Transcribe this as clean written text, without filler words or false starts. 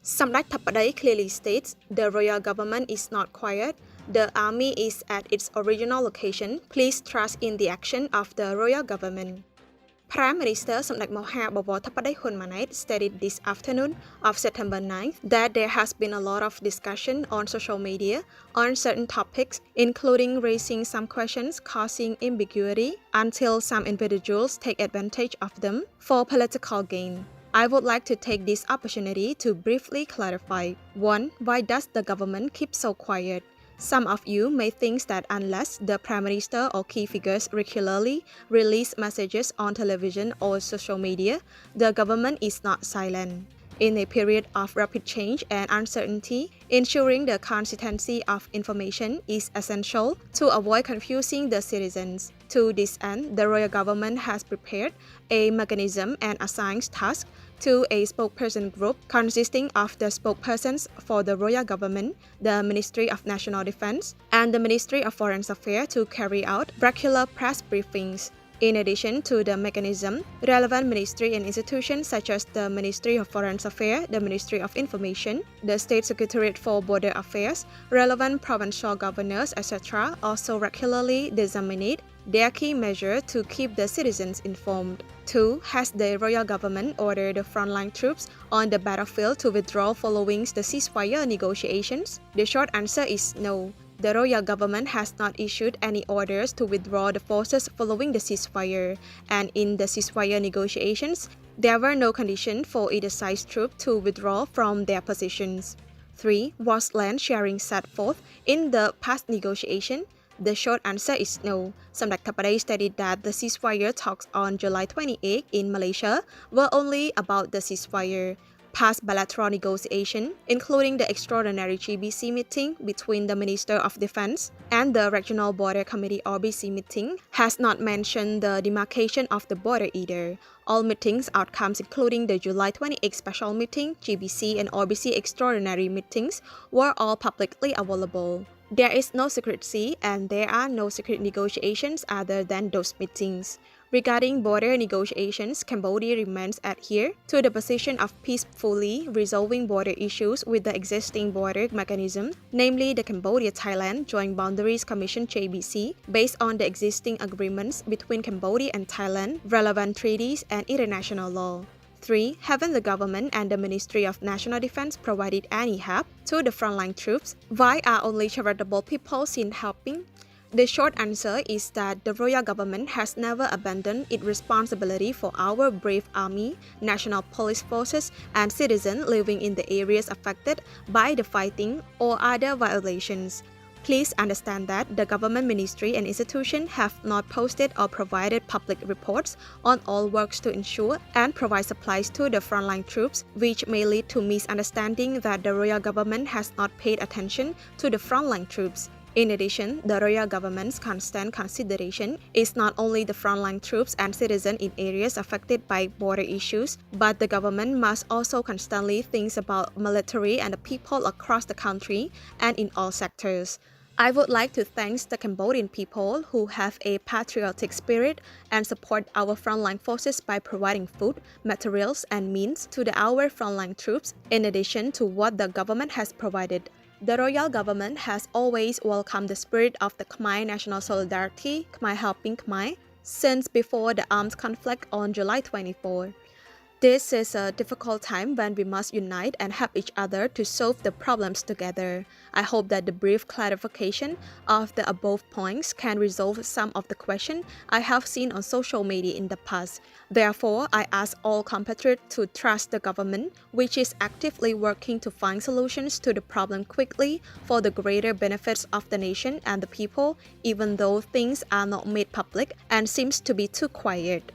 Samdech Thipadei clearly states the royal government is not quiet. The army is at its original location. Please trust in the action of the royal government. Prime Minister Samdech Thipadei Clearly stated this afternoon of September 9th that there has been a lot of discussion on social media on certain topics, including raising some questions causing ambiguity until some individuals take advantage of them for political gain. I would like to take this opportunity to briefly clarify. 1. Why does the government keep so quiet? Some of you may think that unless the Prime Minister or key figures regularly release messages on television or social media, the government is not silent. In a period of rapid change and uncertainty, ensuring the consistency of information is essential to avoid confusing the citizens. To this end, the royal government has prepared a mechanism and assigned tasks to a spokesperson group consisting of the spokespersons for the royal government, the Ministry of National Defense, and the Ministry of Foreign Affairs to carry out regular press briefings. In addition to the mechanism, relevant ministry and institutions such as the Ministry of Foreign Affairs, the Ministry of Information, the State Secretariat for Border Affairs, relevant provincial governors, etc. also regularly disseminate their key measures to keep the citizens informed. 2. Has the royal government ordered the frontline troops on the battlefield to withdraw following the ceasefire negotiations? The short answer is no. The royal government has not issued any orders to withdraw the forces following the ceasefire, and in the ceasefire negotiations, there were no conditions for either side's troops to withdraw from their positions. 3. Was land sharing set forth in the past negotiation? The short answer is no. Samdech Thipadei stated that the ceasefire talks on July 28 in Malaysia were only about the ceasefire. Past bilateral negotiation, including the extraordinary GBC meeting between the Minister of Defense and the Regional Border Committee RBC meeting, has not mentioned the demarcation of the border either. All meetings outcomes, including the July 28 special meeting, GBC and RBC extraordinary meetings, were all publicly available. There is no secrecy and there are no secret negotiations other than those meetings. Regarding border negotiations, Cambodia remains adhered to the position of peacefully resolving border issues with the existing border mechanism, namely the Cambodia-Thailand Joint Boundaries Commission JBC, based on the existing agreements between Cambodia and Thailand, relevant treaties, and international law. 3. Haven't the government and the Ministry of National Defense provided any help to the frontline troops? Why are only charitable people seen helping? The short answer is that the royal government has never abandoned its responsibility for our brave army, national police forces, and citizens living in the areas affected by the fighting or other violations. Please understand that the government ministry and institutions have not posted or provided public reports on all works to ensure and provide supplies to the frontline troops, which may lead to misunderstanding that the royal government has not paid attention to the frontline troops. In addition, the royal government's constant consideration is not only the frontline troops and citizens in areas affected by border issues, but the government must also constantly think about military and the people across the country and in all sectors. I would like to thank the Cambodian people who have a patriotic spirit and support our frontline forces by providing food, materials, and means to our frontline troops, in addition to what the government has provided. The royal government has always welcomed the spirit of the Khmer national solidarity, Khmer helping Khmer, since before the armed conflict on July 24. This is a difficult time when we must unite and help each other to solve the problems together. I hope that the brief clarification of the above points can resolve some of the questions I have seen on social media in the past. Therefore, I ask all compatriots to trust the government, which is actively working to find solutions to the problem quickly for the greater benefits of the nation and the people, even though things are not made public and seems to be too quiet.